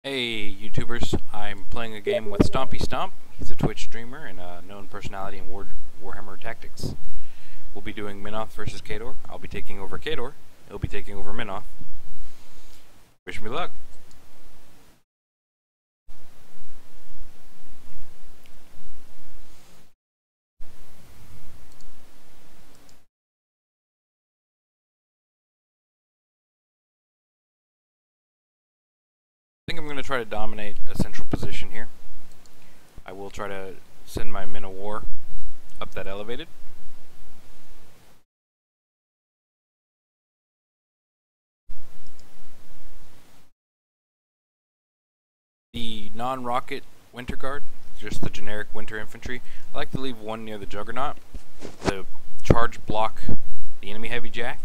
Hey YouTubers, I'm playing a game with Stompy Stomp. He's a Twitch streamer and a known personality in Warhammer Tactics. We'll be doing Menoth versus Khador. I'll be taking over Khador. He'll be taking over Menoth. Wish me luck. I think I'm going to try to dominate a central position here. I will try to send my men of war up that elevated. The non-rocket Winter Guard, just the generic winter infantry, I like to leave one near the Juggernaut to charge block the enemy heavy jack.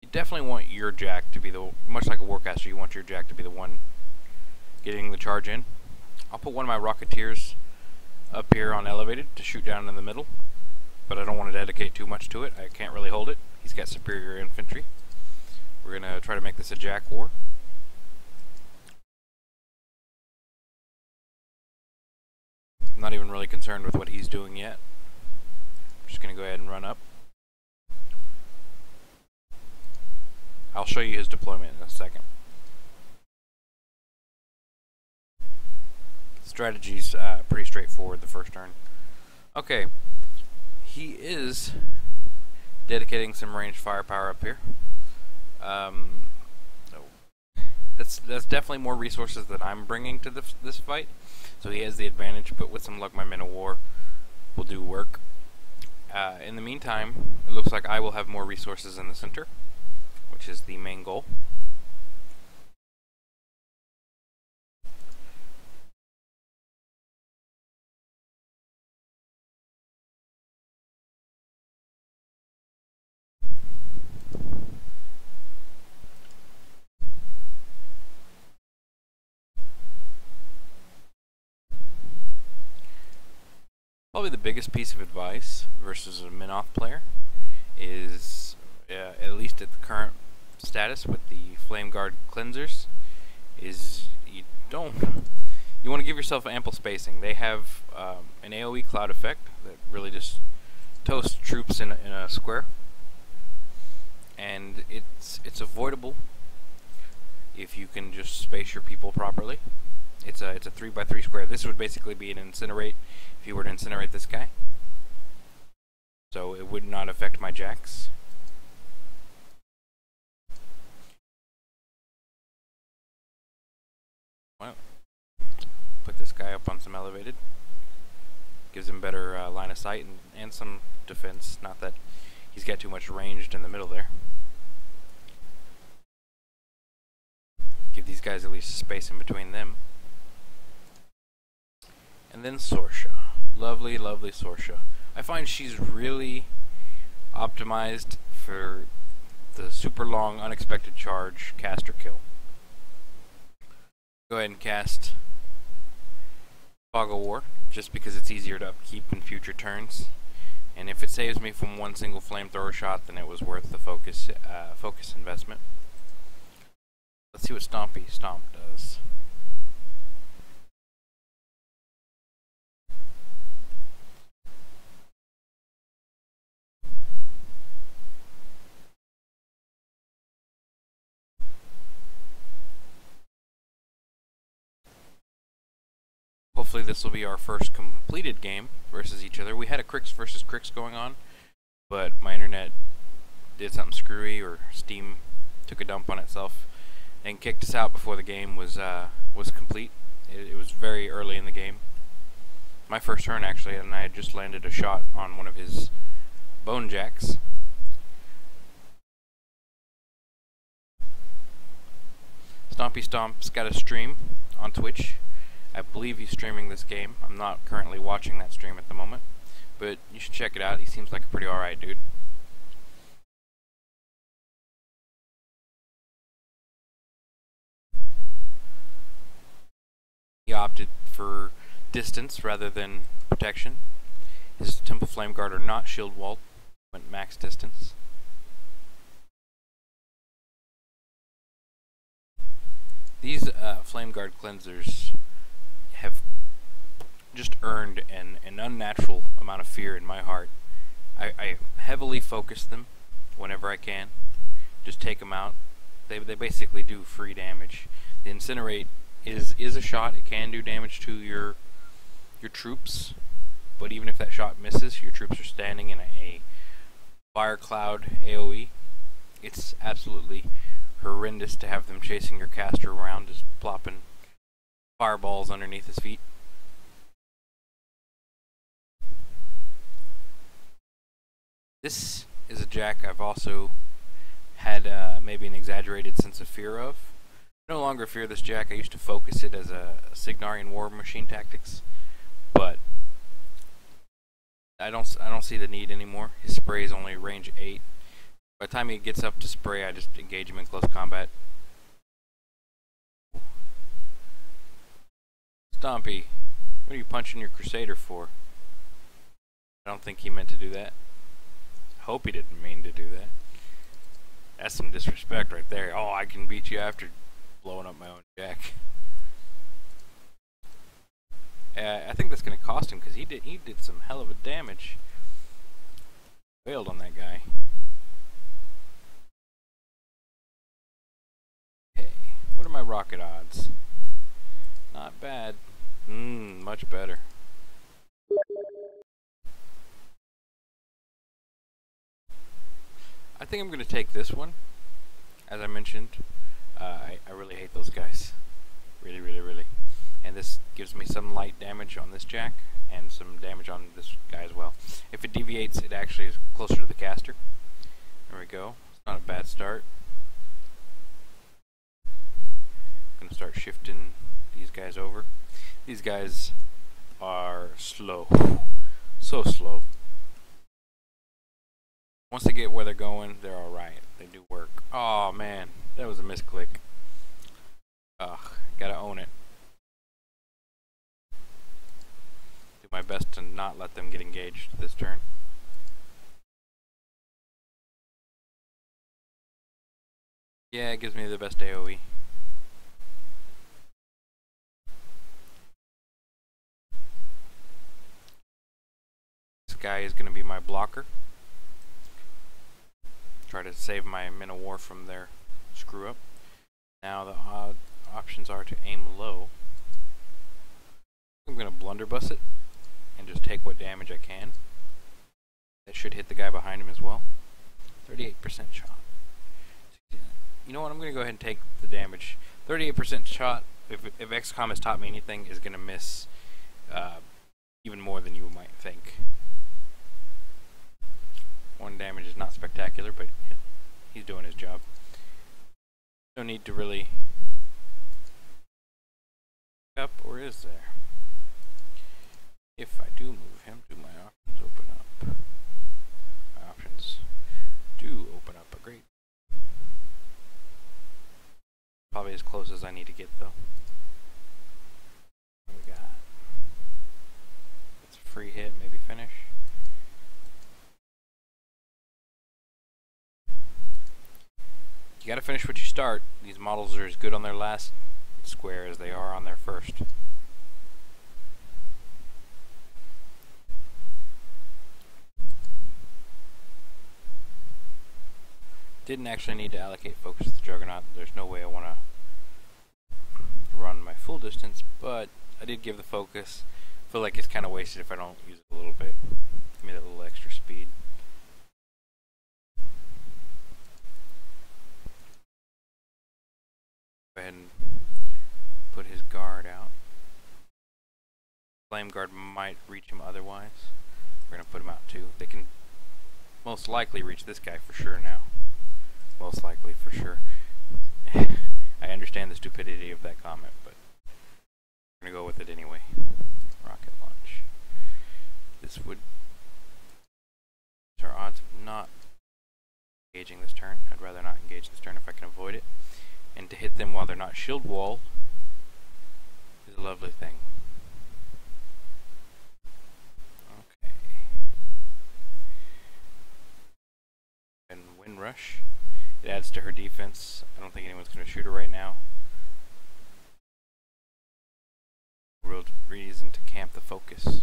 You definitely want your jack to be the, much like a warcaster, you want your jack to be the one getting the charge in. I'll put one of my Rocketeers up here on elevated to shoot down in the middle, but I don't want to dedicate too much to it. I can't really hold it. He's got superior infantry. We're going to try to make this a jack war. I'm not even really concerned with what he's doing yet. I'm just going to go ahead and run up. I'll show you his deployment in a second. Strategy's pretty straightforward the first turn. Okay, he is dedicating some ranged firepower up here. That's definitely more resources that I'm bringing to this fight, so he has the advantage, but with some luck my men of war will do work. In the meantime, it looks like I will have more resources in the center, which is the main goal. Probably the biggest piece of advice versus a Menoth player is, at least at the current status with the Flame Guard cleansers, is you want to give yourself ample spacing. They have an AoE cloud effect that really just toasts troops in a square, and it's avoidable if you can just space your people properly. It's a 3x3 square. This would basically be an incinerate if you were to incinerate this guy. So it would not affect my jacks. Well, put this guy up on some elevated. Gives him better line of sight and some defense. Not that he's got too much ranged in the middle there. Give these guys at least space in between them. And then Sorsha. Lovely, lovely Sorsha. I find she's really optimized for the super long unexpected charge caster kill. Go ahead and cast Fog of War, just because it's easier to upkeep in future turns. And if it saves me from one single flamethrower shot, then it was worth the focus investment. Let's see what Stompy Stomp does. Hopefully this will be our first completed game versus each other. We had a Crix versus Crix going on, but my internet did something screwy, or Steam took a dump on itself and kicked us out before the game was complete. It was very early in the game. My first turn actually, and I had just landed a shot on one of his bone jacks. Stompy Stomp's got a stream on Twitch. I believe he's streaming this game. I'm not currently watching that stream at the moment, but you should check it out. He seems like a pretty alright dude. He opted for distance rather than protection. His Temple Flame Guard are not shield walled, went max distance. These Flame Guard cleansers have just earned an unnatural amount of fear in my heart. I heavily focus them whenever I can. Just take them out. They basically do free damage. The Incinerate is a shot. It can do damage to your troops, but even if that shot misses, your troops are standing in a fire cloud AoE. It's absolutely horrendous to have them chasing your caster around, just plopping fireballs underneath his feet. This is a jack I've also had maybe an exaggerated sense of fear of. I no longer fear this jack. I used to focus it as a Signarian Warmachine tactics, but I don't see the need anymore. His spray is only range 8. By the time he gets up to spray, I just engage him in close combat. Stompy, what are you punching your Crusader for? I don't think he meant to do that. I hope he didn't mean to do that. That's some disrespect right there. Oh, I can beat you after blowing up my own jack. I think that's going to cost him because he did some hell of a damage. Failed on that guy. Okay, what are my rocket odds? Not bad. Much better. I think I'm going to take this one. As I mentioned, I really hate those guys. Really, really, really. And this gives me some light damage on this jack, and some damage on this guy as well. If it deviates, it actually is closer to the caster. There we go. It's not a bad start. I'm going to start shifting these guys over. These guys are slow. So slow. Once they get where they're going, they're alright. They do work. Oh man, that was a misclick. Ugh, gotta own it. Do my best to not let them get engaged this turn. Yeah, it gives me the best AoE. This guy is gonna be my blocker. Try to save my Menoth from their screw up. Now the odd options are to aim low. I'm going to blunderbuss it and just take what damage I can. That should hit the guy behind him as well. 38% shot. You know what? I'm going to go ahead and take the damage. 38% shot, if XCOM has taught me anything, is going to miss even more than you might think. 1 damage is not spectacular, but he's doing his job. No need to really up, or is there? If I do move him, do my options open up? My options do open up a great. Probably as close as I need to get though. What we got? It's a free hit, maybe finish. You gotta finish what you start. These models are as good on their last square as they are on their first. Didn't actually need to allocate focus to the Juggernaut. There's no way I want to run my full distance, but I did give the focus. Feel like it's kind of wasted if I don't use it a little bit. Give me that little extra speed. Go ahead and put his guard out. Flame guard might reach him otherwise. We're going to put him out too. They can most likely reach this guy for sure now. Most likely for sure. I understand the stupidity of that comment, but we're going to go with it anyway. Rocket launch. This would... our odds of not engaging this turn. I'd rather not engage this turn if I can avoid it. And to hit them while they're not shield walled is a lovely thing. Okay. And wind rush. It adds to her defense. I don't think anyone's going to shoot her right now. clamp the focus.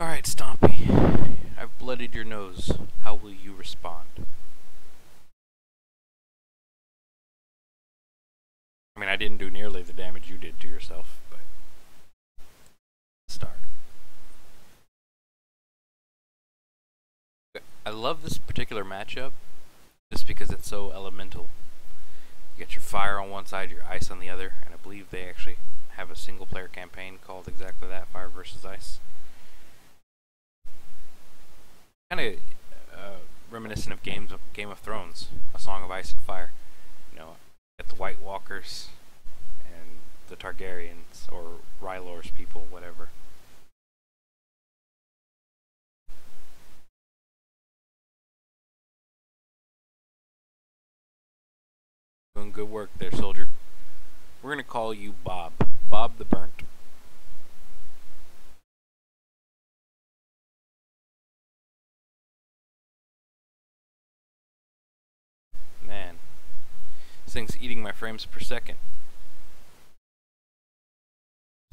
Alright, Stompy. I've bloodied your nose. How will you respond? I mean, I didn't do nearly the damage you did to yourself, but... Start. I love this particular matchup just because it's so elemental. You got your fire on one side, your ice on the other, and I believe they actually have a single player campaign called exactly that, Fire versus Ice. Kind of reminiscent of Game of Thrones, A Song of Ice and Fire. You know, got the White Walkers and the Targaryens, or R'hllor's people, whatever. Doing good work there, soldier. We're gonna call you Bob. Bob the Burnt. Man, this thing's eating my frames per second.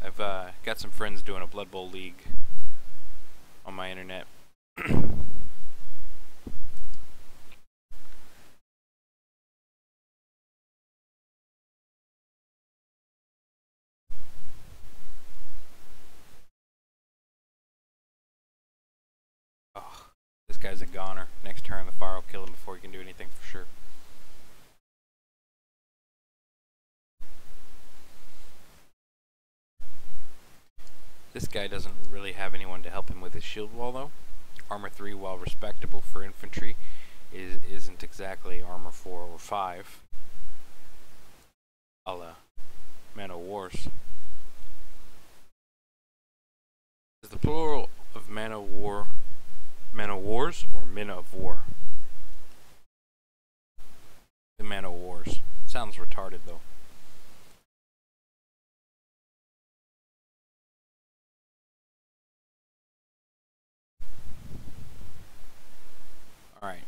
I've got some friends doing a Blood Bowl league on my internet. Oh, this guy's a goner. Next turn the fire will kill him before he can do anything for sure. This guy doesn't really have anyone to help him with his shield wall though. Armor 3, while respectable for infantry, isn't exactly armor 4 or 5. A la Man of Wars. Is the plural of Man of War Men of Wars or Men of War? The Man of Wars. Sounds retarded though. Alright.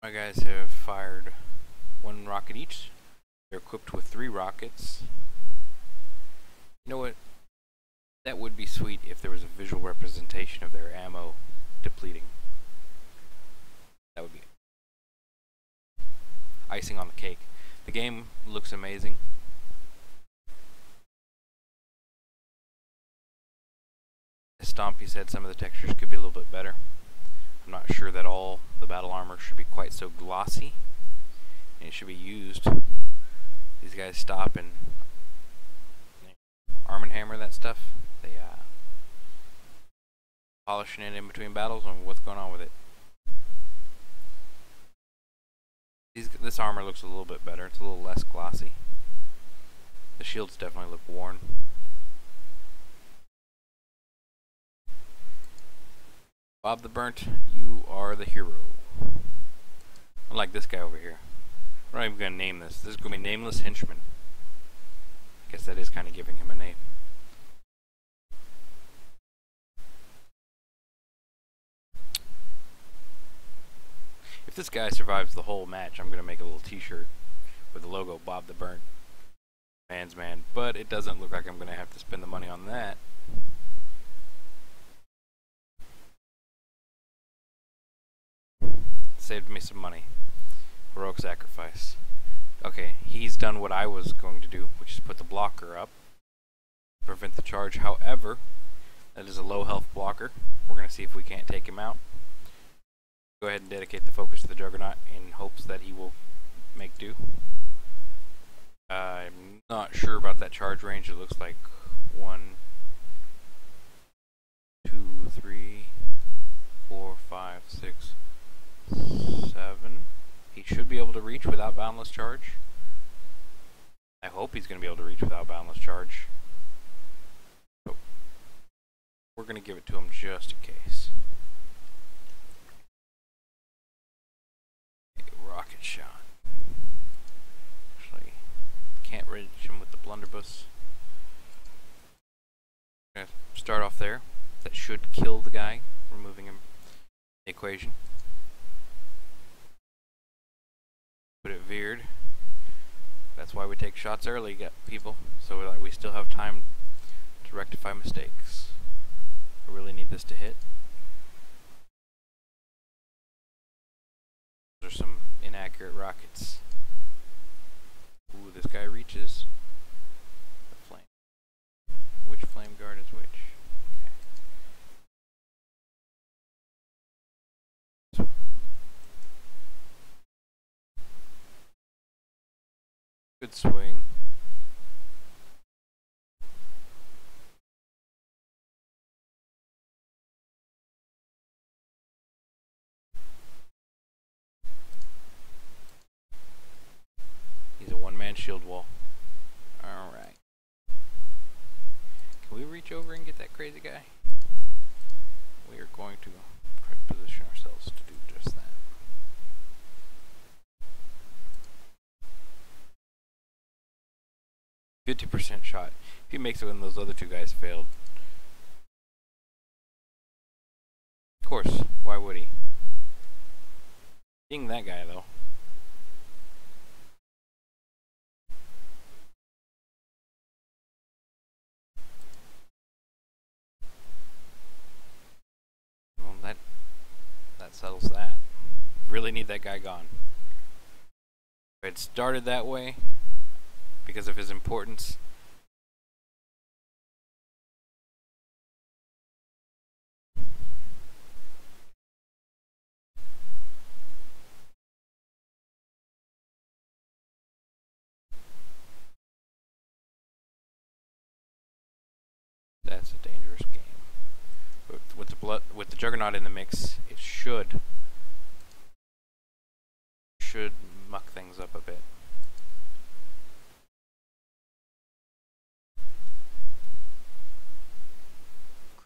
My guys have fired 1 rocket each. They're equipped with 3 rockets. You know what? That would be sweet if there was a visual representation of their ammo depleting. That would be icing on the cake. The game looks amazing. As Stompy said, some of the textures could be a little bit better. I'm not sure that all the battle armor should be quite so glossy, and it should be used. These guys stop and arm and hammer that stuff. They polishing it in between battles on what's going on with it. This armor looks a little bit better. It's a little less glossy. The shields definitely look worn. Bob the Burnt, you are the hero. Unlike this guy over here. I'm not even going to name this. This is going to be Nameless Henchman. I guess that is kind of giving him a name. If this guy survives the whole match, I'm going to make a little t-shirt with the logo Bob the Burnt. Man's man. But it doesn't look like I'm going to have to spend the money on that. Saved me some money. Heroic sacrifice. Okay, he's done what I was going to do, which is put the blocker up. Prevent the charge. However, that is a low health blocker. We're going to see if we can't take him out. Go ahead and dedicate the focus to the Juggernaut in hopes that he will make do. I'm not sure about that charge range. It looks like 1, 2, 3, 4, 5, 6, 7. He should be able to reach without Boundless Charge. I hope he's going to be able to reach without Boundless Charge. So we're going to give it to him just in case. Rocket shot. Actually, can't reach him with the blunderbuss. Gonna start off there. That should kill the guy, removing him from the equation. Put it veer why we take shots early, people, so that we still have time to rectify mistakes. I really need this to hit. Those are some inaccurate rockets. Ooh, this guy reaches. The flame. Which flame guard is which? Okay. Good swing. He's a one-man shield wall. Alright. Can we reach over and get that crazy guy? We are going to try to position ourselves to do just that. %50 shot. If he makes it when those other two guys failed. Of course, why would he? Being that guy though. Well, that settles that. Really need that guy gone. If it started that way because of his importance. That's a dangerous game. But with the Juggernaut in the mix, it should muck things up a bit.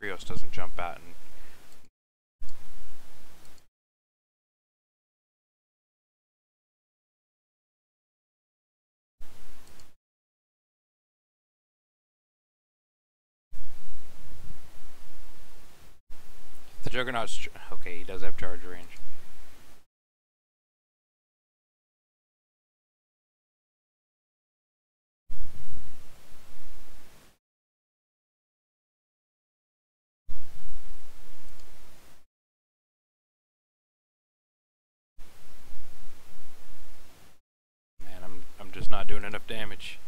Krios doesn't jump out and the Juggernaut's okay, he does have charge range. Man, I'm just not doing enough damage.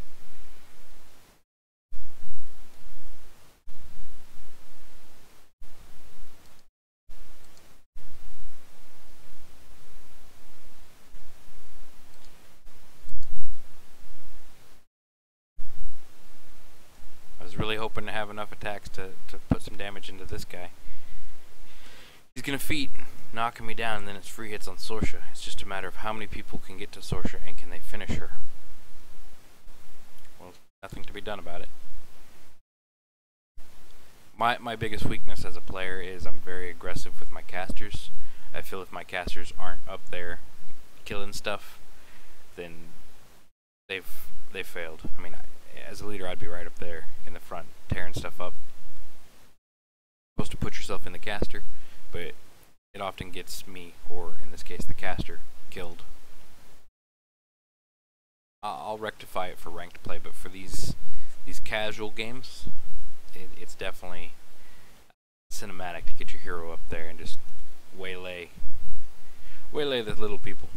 Really hoping to have enough attacks to put some damage into this guy. He's gonna feat, knocking me down, and then it's free hits on Sorsha. It's just a matter of how many people can get to Sorsha and can they finish her. Well, nothing to be done about it. My biggest weakness as a player is I'm very aggressive with my casters. I feel if my casters aren't up there killing stuff, then they've failed. I mean, as a leader, I'd be right up there in the front, tearing stuff up. You're supposed to put yourself in the caster, but it often gets me, or in this case, the caster, killed. I'll rectify it for ranked play, but for these casual games, it's definitely cinematic to get your hero up there and just waylay the little people.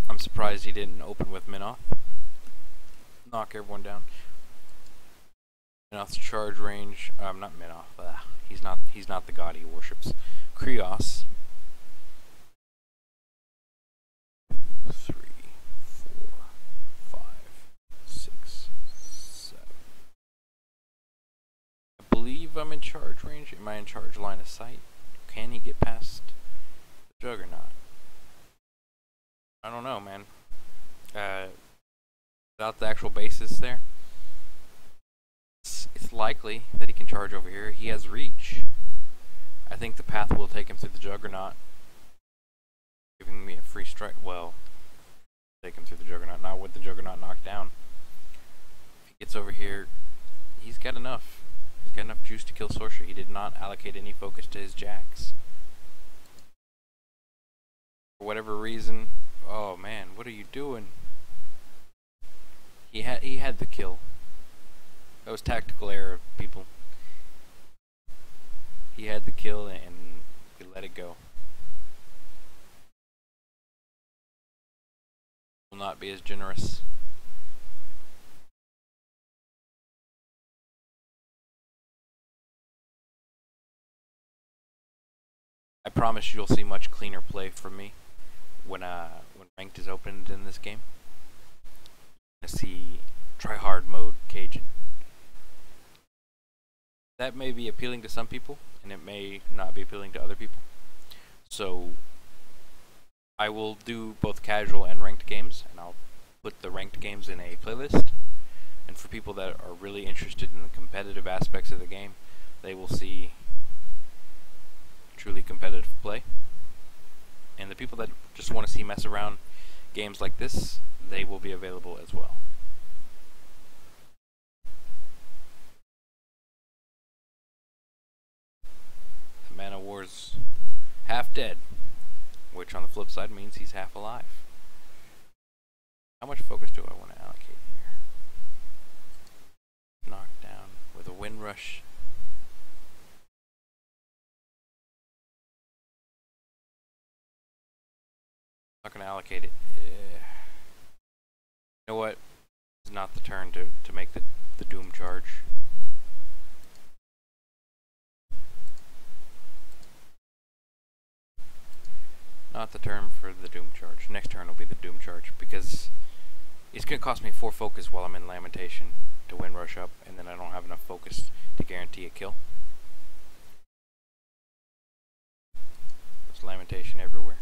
I'm surprised he didn't open with Menoth. Knock everyone down. Menoth's charge range. Not Menoth. He's not the god he worships. Krios. 3, 4, 5, 6, 7. I believe I'm in charge range. Am I in charge line of sight? Can he get past the Juggernaut? I don't know, man. Without the actual bases there, it's likely that he can charge over here. He has reach. I think the path will take him through the Juggernaut, giving me a free strike. Well, take him through the Juggernaut, not with the Juggernaut knocked down. If he gets over here, he's got enough. He's got enough juice to kill Sorcerer. He did not allocate any focus to his jacks. For whatever reason. Oh man, what are you doing? He had the kill. That was tactical error, people. He had the kill and we let it go. Will not be as generous. I promise you'll see much cleaner play from me when ranked is opened in this game. I see try hard mode Cajun. That may be appealing to some people, and it may not be appealing to other people. So I will do both casual and ranked games, and I'll put the ranked games in a playlist. And for people that are really interested in the competitive aspects of the game, they will see truly competitive play. And the people that just want to see mess around games like this, they will be available as well. The Man of War's half dead, which on the flip side means he's half alive. How much focus do I want to allocate here? Knocked down with a wind rush. Not going to allocate it. You know what? It's not the turn to make the Doom charge. Not the turn for the Doom charge. Next turn will be the Doom charge because it's going to cost me 4 focus while I'm in Lamentation to wind rush up, and then I don't have enough focus to guarantee a kill. There's Lamentation everywhere.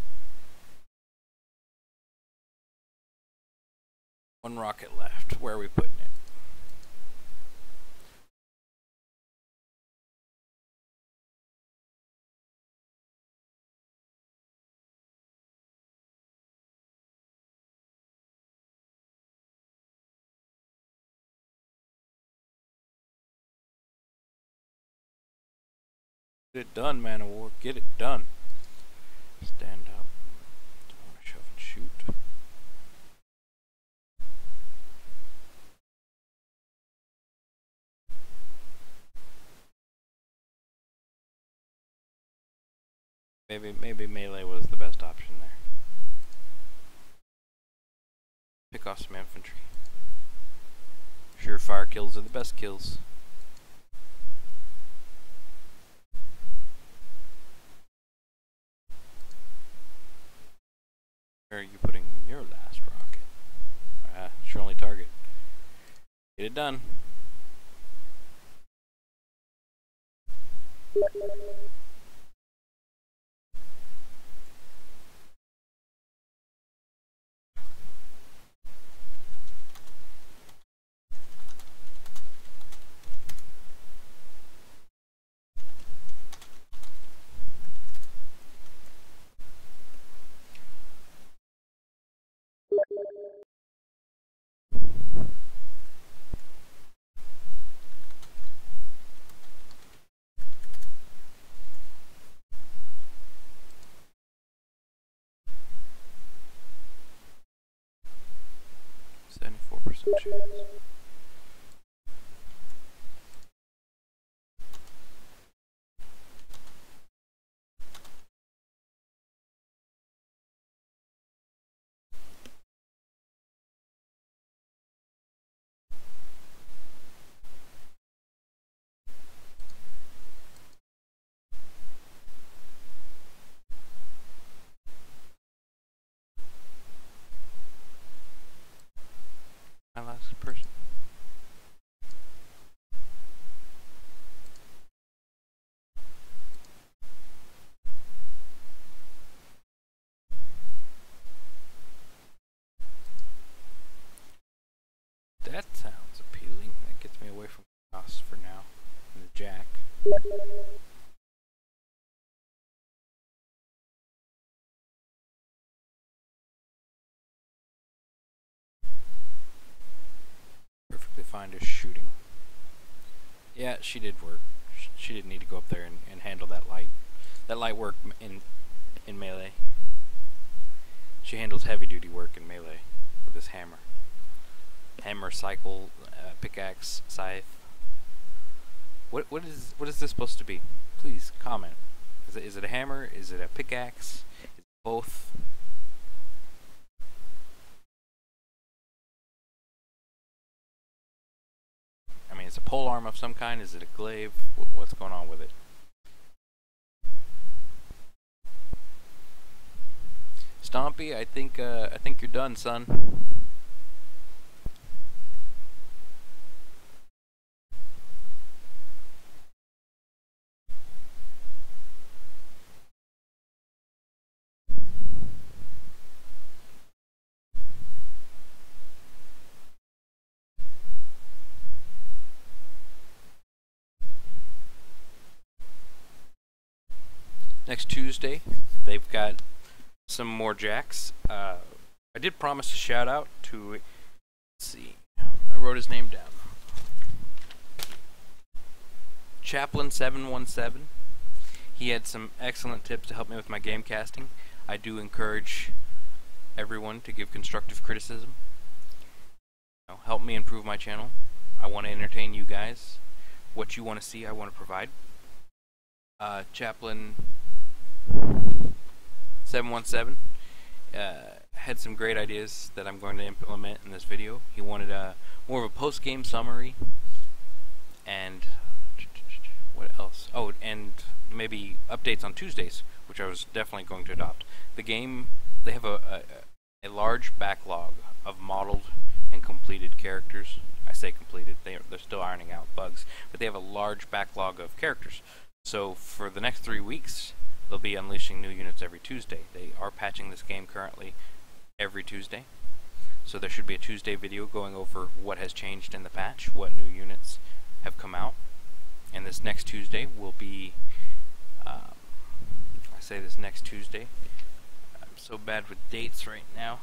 1 rocket left. Where are we putting it? Get it done, Man of War. Get it done. Stand up. Don't want to shove and shoot. Maybe melee was the best option there. Pick off some infantry. Surefire kills are the best kills. Where are you putting your last rocket? Ah, it's your only target. Get it done. Chance. My last person. That sounds appealing. That gets me away from chaos for now. And the jack. Perfectly fine just shooting. Yeah, she did work. She didn't need to go up there and handle that light. That light work in melee. She handles heavy duty work in melee with this hammer. Hammer, cycle, pickaxe, scythe. What is this supposed to be? Please comment. Is it a hammer? Is it a pickaxe? Is it both? I mean, it's a pole arm of some kind. Is it a glaive? What's going on with it? Stompy, I think you're done, son. Next Tuesday, they've got some more jacks. I did promise a shout out to, let's see, I wrote his name down. Chaplain717. He had some excellent tips to help me with my game casting. I do encourage everyone to give constructive criticism. Help me improve my channel. I want to entertain you guys. What you want to see, I want to provide. Chaplain717 had some great ideas that I'm going to implement in this video. He wanted more of a post-game summary, and what else? Oh, and maybe updates on Tuesdays, which I was definitely going to adopt. The game, they have a large backlog of modeled and completed characters. I say completed, they're still ironing out bugs, but they have a large backlog of characters. So for the next 3 weeks, they'll be unleashing new units every Tuesday. They are patching this game currently every Tuesday. So there should be a Tuesday video going over what has changed in the patch, what new units have come out. And this next Tuesday will be, I say this next Tuesday, I'm so bad with dates right now.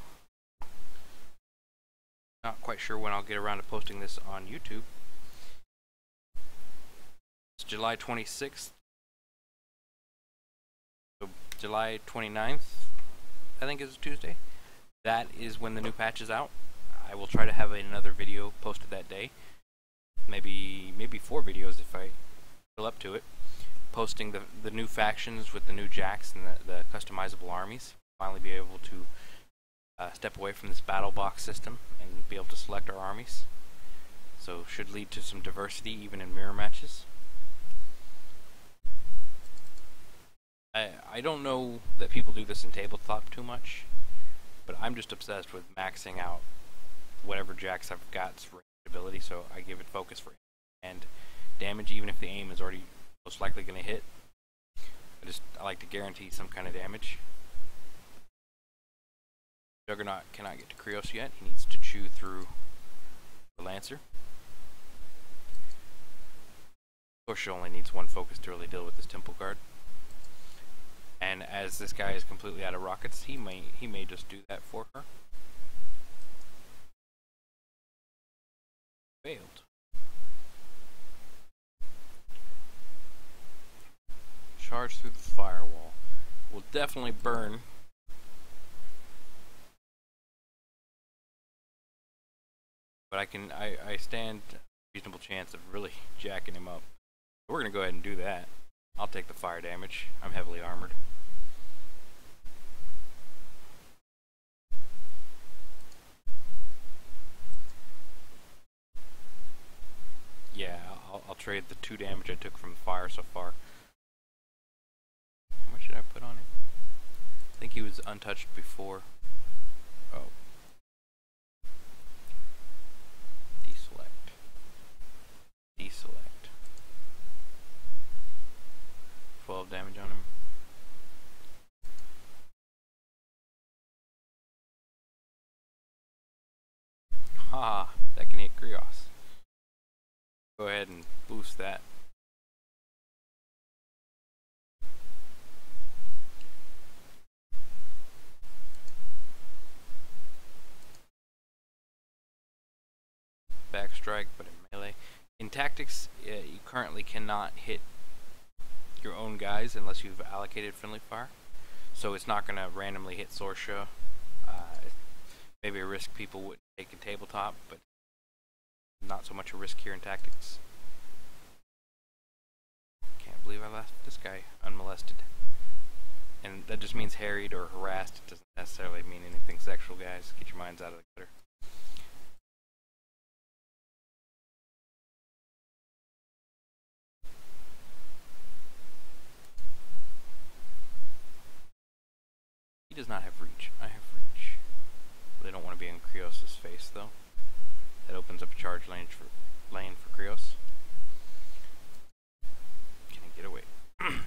Not quite sure when I'll get around to posting this on YouTube. It's July 26th. So July 29th, I think, is a Tuesday. That is when the new patch is out. I will try to have another video posted that day. Maybe 4 videos if I feel up to it. Posting the new factions with the new jacks and the customizable armies. Finally be able to step away from this battle box system and be able to select our armies. So should lead to some diversity even in mirror matches. I don't know that people do this in tabletop too much, but I'm just obsessed with maxing out whatever jacks I've got's range ability, so I give it focus for and damage even if the aim is already most likely going to hit. I like to guarantee some kind of damage. Juggernaut cannot get to Krios yet. He needs to chew through the Lancer. Of course, she only needs 1 focus to really deal with this Temple Guard. And as this guy is completely out of rockets, he may just do that for her. Failed. Charge through the firewall. Will definitely burn. But I stand a reasonable chance of really jacking him up. We're gonna go ahead and do that. I'll take the fire damage. I'm heavily armored. Yeah, I'll trade the 2 damage I took from the fire so far. How much did I put on him? I think he was untouched before. Oh. Deselect. Deselect. 12 damage on him. Haha, that can hit Krios. Go ahead and boost that. Backstrike, but in melee. tactics, you currently cannot hit your own guys unless you've allocated friendly fire. So it's not going to randomly hit Sorsha. Maybe a risk people wouldn't take in tabletop, but not so much a risk here in tactics. Can't believe I left this guy unmolested. And that just means harried or harassed. It doesn't necessarily mean anything sexual, guys. Get your minds out of the gutter. He does not have reach. I have reach. They don't want to be in Krios' face, though. That opens up a charge lane for Krios. Can he get away? Can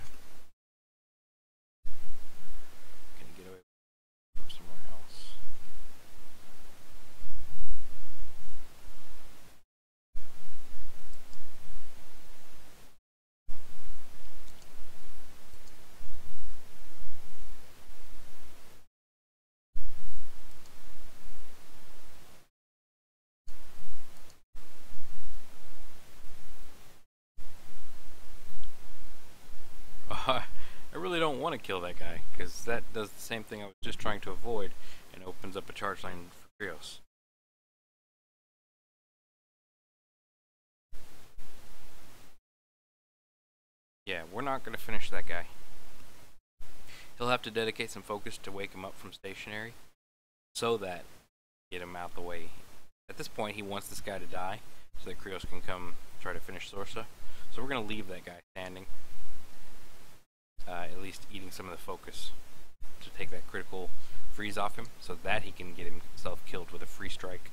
he get away from somewhere else? I really don't want to kill that guy, because that does the same thing I was just trying to avoid, and opens up a charge lane for Krios. Yeah, we're not going to finish that guy. He'll have to dedicate some focus to wake him up from stationary, so that get him out the way. At this point, he wants this guy to die, so that Krios can come try to finish Sorsa. So we're going to leave that guy standing. At least eating some of the focus to take that critical freeze off him, so that he can get himself killed with a free strike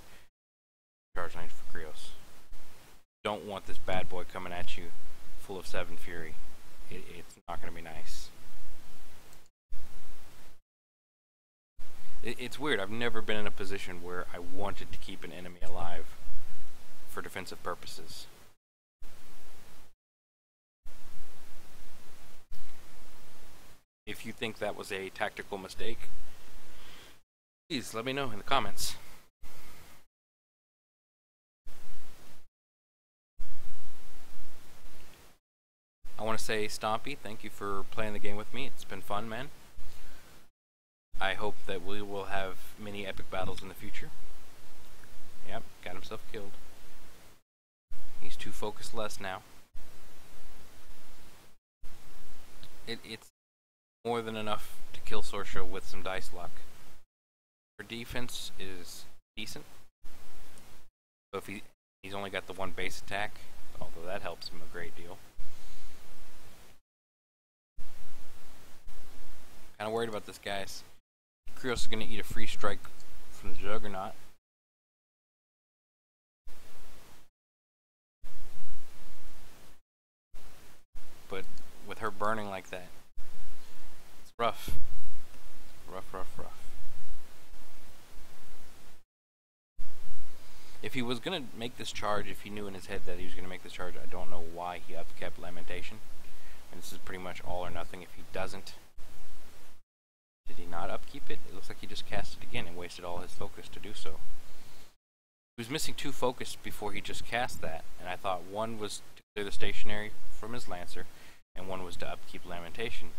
charge lane for Krios. Don't want this bad boy coming at you full of 7 fury. It's not going to be nice. It's weird. I've never been in a position where I wanted to keep an enemy alive for defensive purposes. If you think that was a tactical mistake, please let me know in the comments. I want to say, Stompy, thank you for playing the game with me. It's been fun, man. I hope that we will have many epic battles in the future. Yep, got himself killed. He's 2 focused less now. It's more than enough to kill Sorsha with some dice luck. Her defense is decent. So if he's only got the 1 base attack, although that helps him a great deal. Kind of worried about this, guys. Krios is going to eat a free strike from the Juggernaut. But with her burning like that, it's rough. Rough. If he was going to make this charge, if he knew in his head that he was going to make this charge, I don't know why he upkept Lamentation. And this is pretty much all or nothing. If he doesn't, did he not upkeep it? It looks like he just cast it again and wasted all his focus to do so. He was missing 2 focus before he just cast that, and I thought 1 was to clear the stationary from his Lancer, and 1 was to upkeep Lamentation.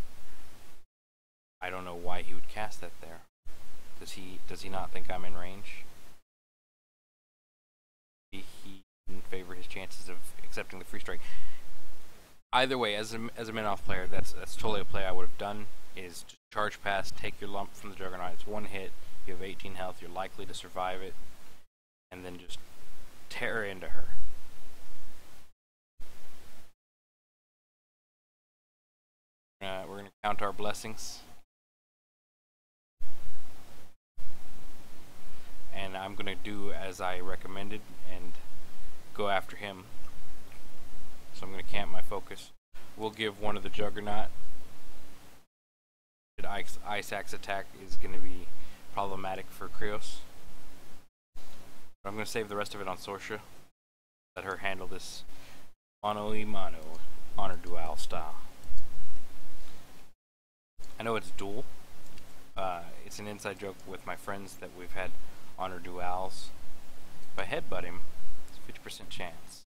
I don't know why he would cast that there. Does he not think I'm in range? He didn't favor his chances of accepting the free strike. Either way, as a Menoth player, that's totally a play I would have done. Is just charge past, take your lump from the Juggernaut. It's 1 hit. You have 18 health. You're likely to survive it, and then just tear into her. We're gonna count our blessings. And I'm going to do as I recommended and go after him. So I'm going to camp my focus. We'll give one of the Juggernaut. The Ice Axe attack is going to be problematic for Krios. But I'm going to save the rest of it on Sorsha. Let her handle this mano-a-mano honor duel style. I know it's dual. It's an inside joke with my friends that we've had honor duels. If I headbutt him, it's a 50% chance.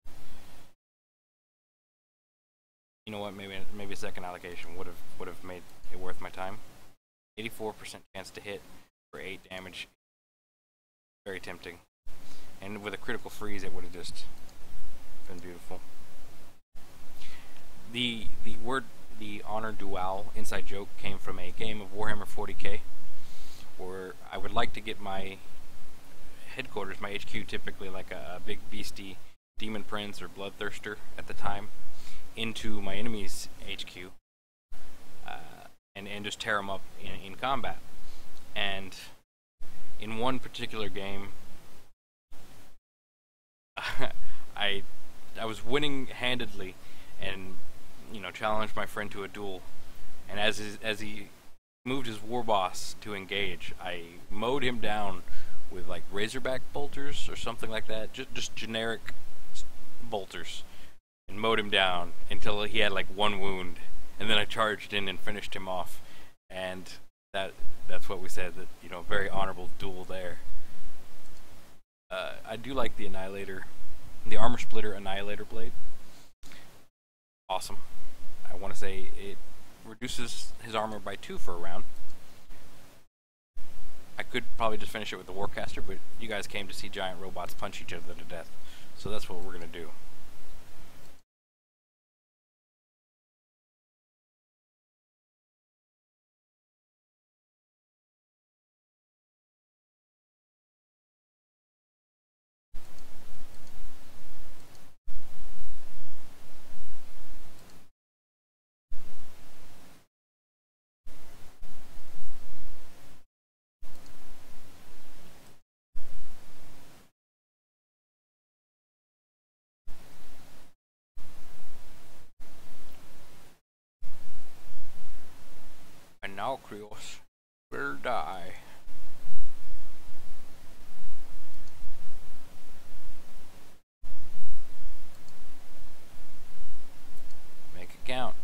you know what? Maybe a second allocation would have made it worth my time. 84% chance to hit for 8 damage. Very tempting. And with a critical freeze, it would have just been beautiful. The honor dual inside joke came from a game of Warhammer 40k, where I would like to get my headquarters, my HQ, typically like a big beastie demon prince or bloodthirster at the time, into my enemy's HQ, and just tear them up in combat. And in one particular game, I was winning handedly, and challenged my friend to a duel. And as he moved his war boss to engage, I mowed him down with like razorback bolters or something like that, just generic bolters, and mowed him down until he had like 1 wound, and then I charged in and finished him off. And that's what we said, that very honorable duel there. I do like the Annihilator, the Armor Splitter Annihilator blade. Awesome. I want to say it reduces his armor by 2 for a round. I could probably just finish it with the Warcaster, but you guys came to see giant robots punch each other to death, so that's what we're going to do. And now Krios will die. Make it count.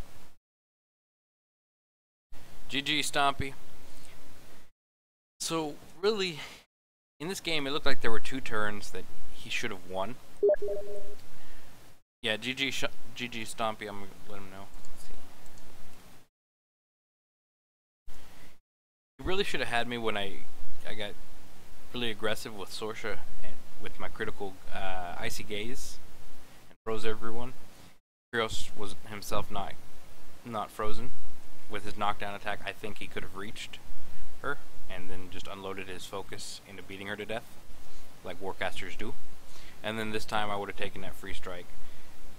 GG, Stompy. So, really, in this game, it looked like there were 2 turns that he should have won. Yeah, GG Stompy, I'm going to let him know. You really should have had me when I got really aggressive with Sorsha and with my critical Icy Gaze and froze everyone. Krios was himself not frozen. With his knockdown attack, I think he could have reached her and then just unloaded his focus into beating her to death, like Warcasters do. And then this time I would have taken that free strike.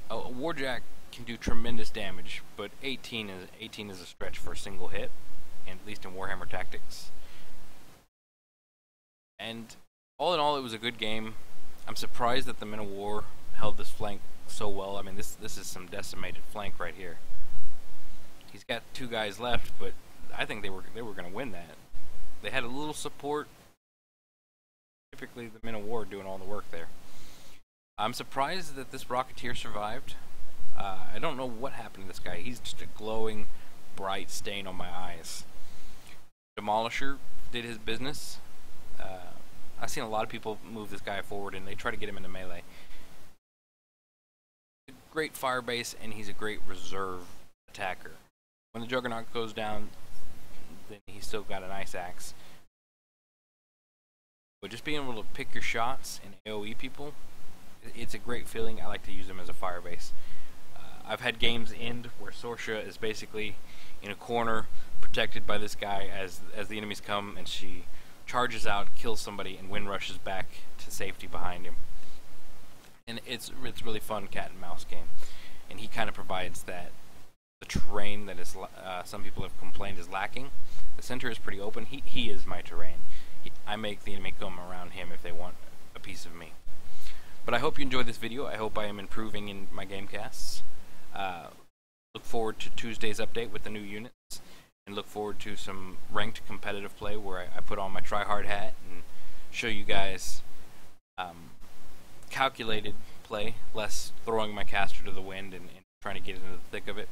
A Warjack can do tremendous damage, but 18 is a stretch for a single hit, at least in Warhammer Tactics. And all in all, it was a good game. I'm surprised that the Men of War held this flank so well. I mean, this is some decimated flank right here. He's got 2 guys left, but I think they were going to win that. They had a little support. Typically, the Men of War doing all the work there. I'm surprised that this Rocketeer survived. I don't know what happened to this guy. He's just a glowing, bright stain on my eyes. Demolisher did his business. I've seen a lot of people move this guy forward, and they try to get him into melee. Great fire base, and he's a great reserve attacker. When the Juggernaut goes down, then he's still got an Ice Axe. But just being able to pick your shots and AoE people, it's a great feeling. I like to use them as a fire base. I've had games end where Sorsha is basically in a corner, protected by this guy as the enemies come, and she charges out, kills somebody, and wind rushes back to safety behind him. And it's really fun cat and mouse game. And he kind of provides that the terrain that is some people have complained is lacking. The center is pretty open. He is my terrain. I make the enemy come around him if they want a piece of me. But I hope you enjoyed this video. I hope I am improving in my game casts. Look forward to Tuesday's update with the new units, and look forward to some ranked competitive play where I put on my try-hard hat and show you guys calculated play, less throwing my caster to the wind and trying to get into the thick of it.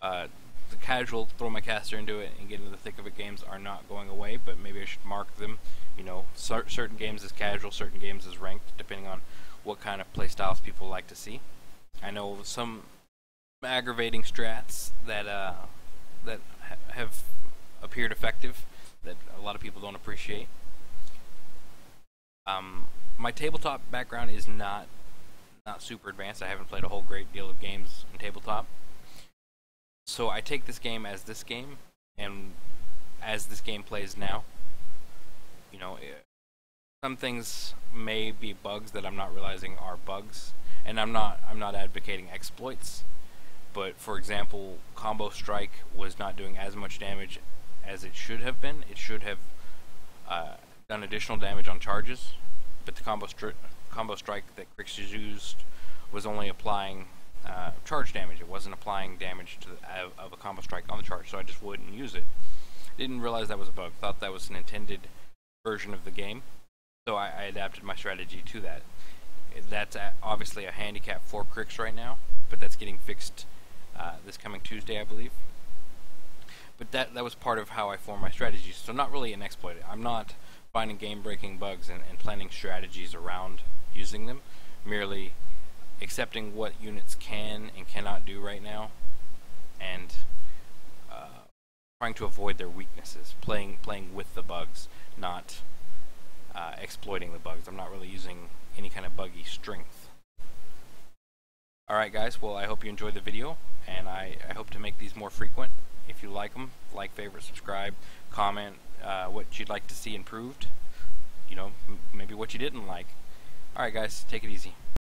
The casual throw my caster into it and get into the thick of it games are not going away, but maybe I should mark them. You know, certain games as casual, certain games as ranked, depending on what kind of play styles people like to see. I know some aggravating strats that have appeared effective that a lot of people don't appreciate. My tabletop background is not super advanced. I haven't played a whole great deal of games in tabletop. So I take this game, and as this game plays now, you know, some things may be bugs that I'm not realizing are bugs, and I'm not advocating exploits. But for example, combo strike was not doing as much damage as it should have been. It should have done additional damage on charges, but the combo strike that Crix used was only applying charge damage. It wasn't applying damage to of a combo strike on the charge, so I just wouldn't use it. Didn't realize that was a bug. Thought that was an intended version of the game, so I adapted my strategy to that. That's obviously a handicap for Crix right now, but that's getting fixed this coming Tuesday, I believe. But that was part of how I formed my strategies. So not really an exploit. I'm not finding game-breaking bugs and planning strategies around using them. Merely accepting what units can and cannot do right now, and trying to avoid their weaknesses. Playing with the bugs, not exploiting the bugs. I'm not really using any kind of buggy strength. Alright guys, well I hope you enjoyed the video, and I hope to make these more frequent. If you like them, like, favorite, subscribe, comment what you'd like to see improved. You know, maybe what you didn't like. Alright guys, take it easy.